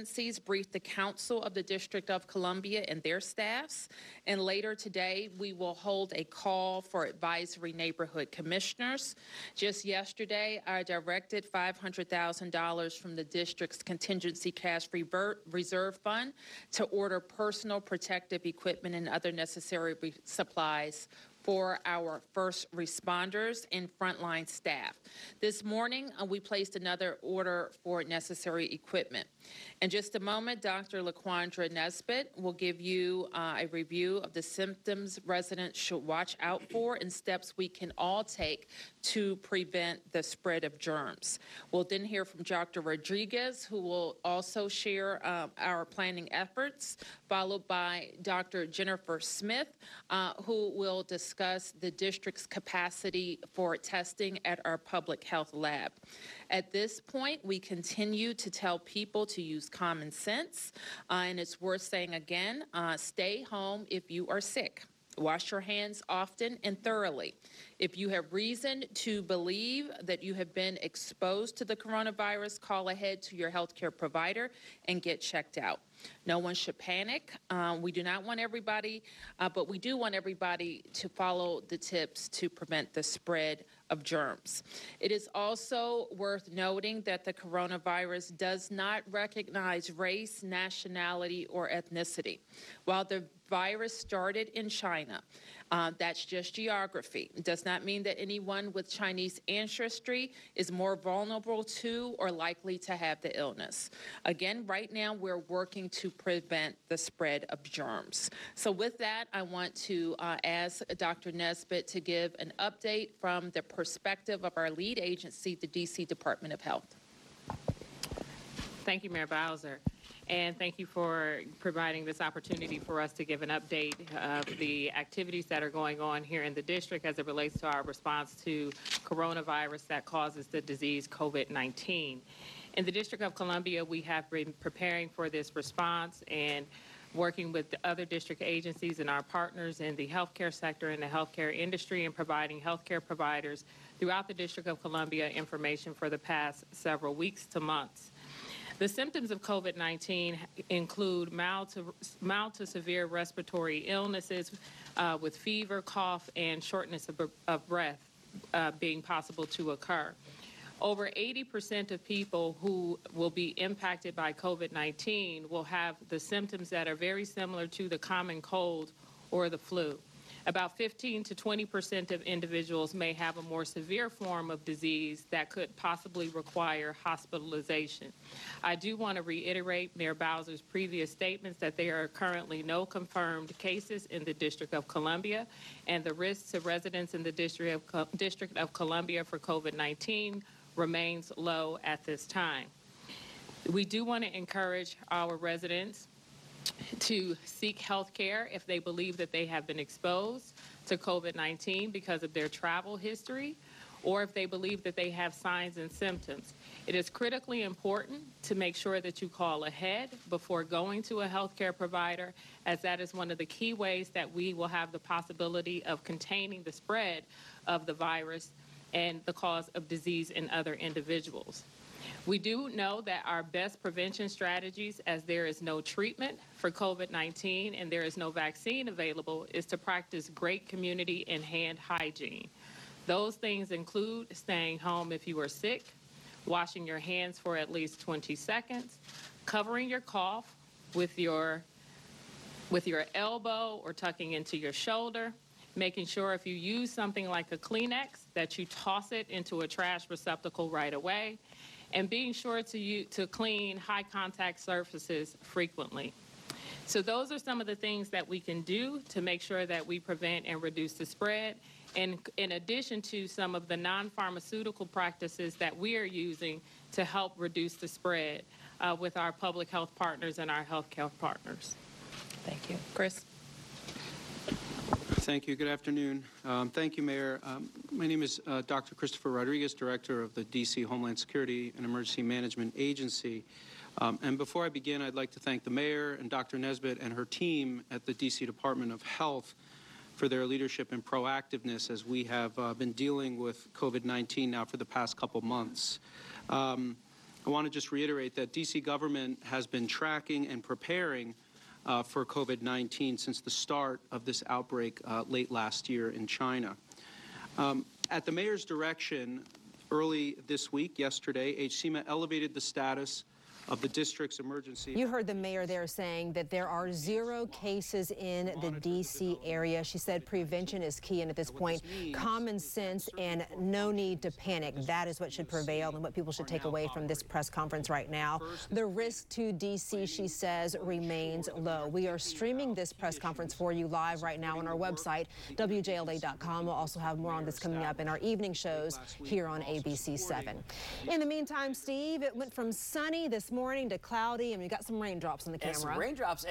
agencies briefed the Council of the District of Columbia and their staffs, and later today we will hold a call for advisory neighborhood commissioners. Just yesterday, I directed $500,000 from the district's contingency cash reserve fund to order personal protective equipment and other necessary supplies for our first responders and frontline staff. This morning, we placed another order for necessary equipment. In just a moment, Dr. LaQuandra Nesbitt will give you a review of the symptoms residents should watch out for and steps we can all take to prevent the spread of germs. We'll then hear from Dr. Rodriguez, who will also share our planning efforts, followed by Dr. Jennifer Smith, who will discuss the district's capacity for testing at our public health lab. At this point, we continue to tell people to use common sense, and it's worth saying again, stay home if you are sick. Wash your hands often and thoroughly. If you have reason to believe that you have been exposed to the coronavirus, call ahead to your healthcare provider and get checked out. No one should panic. We do not want everybody, but we do want everybody to follow the tips to prevent the spread of germs. It is also worth noting that the coronavirus does not recognize race, nationality, or ethnicity. While the virus started in China, that's just geography. It does not mean that anyone with Chinese ancestry is more vulnerable to or likely to have the illness. Again, right now we're working to prevent the spread of germs. So with that, I want to ask Dr. Nesbitt to give an update from the perspective of our lead agency, the D.C. Department of Health. Thank you, Mayor Bowser. And thank you for providing this opportunity for us to give an update of the activities that are going on here in the district as it relates to our response to coronavirus that causes the disease COVID-19. In the District of Columbia, we have been preparing for this response and working with the other district agencies and our partners in the healthcare sector and the healthcare industry and providing healthcare providers throughout the District of Columbia information for the past several weeks to months. The symptoms of COVID-19 include mild to severe respiratory illnesses with fever, cough, and shortness of breath being possible to occur. Over 80% of people who will be impacted by COVID-19 will have the symptoms that are very similar to the common cold or the flu. About 15 to 20% of individuals may have a more severe form of disease that could possibly require hospitalization. I do want to reiterate Mayor Bowser's previous statements that there are currently no confirmed cases in the District of Columbia, and the risk to residents in the District of Columbia for COVID-19 remains low at this time. We do want to encourage our residents to seek health care if they believe that they have been exposed to COVID-19 because of their travel history, or if they believe that they have signs and symptoms. It is critically important to make sure that you call ahead before going to a healthcare provider, as that is one of the key ways that we will have the possibility of containing the spread of the virus and the cause of disease in other individuals. We do know that our best prevention strategies, as there is no treatment for COVID-19 and there is no vaccine available, is to practice great community and hand hygiene. Those things include staying home if you are sick, washing your hands for at least 20 seconds, covering your cough with your elbow or tucking into your shoulder, making sure if you use something like a Kleenex that you toss it into a trash receptacle right away, and being sure to clean high contact surfaces frequently. So those are some of the things that we can do to make sure that we prevent and reduce the spread, and in addition to some of the non-pharmaceutical practices that we are using to help reduce the spread with our public health partners and our healthcare partners. Thank you. Chris? Thank you. Good afternoon. Thank you, Mayor. My name is Dr. Christopher Rodriguez, Director of the D.C. Homeland Security and Emergency Management Agency. And before I begin, I'd like to thank the Mayor and Dr. Nesbitt and her team at the D.C. Department of Health for their leadership and proactiveness as we have been dealing with COVID-19 now for the past couple months. I want to just reiterate that D.C. government has been tracking and preparing for COVID-19 since the start of this outbreak late last year in China. At the mayor's direction, early this week, yesterday, HCMA elevated the status of the district's emergency. You heard the mayor there saying that there are 0 cases in the D.C. area. She said prevention is key, and at this point, common sense and no need to panic. That is what should prevail and what people should take away from this press conference right now. The risk to D.C., she says, remains low. We are streaming this press conference for you live right now on our website, WJLA.com. We'll also have more on this coming up in our evening shows here on ABC 7. In the meantime, Steve, it went from sunny this morning to cloudy, and we got some raindrops on the camera. And some raindrops.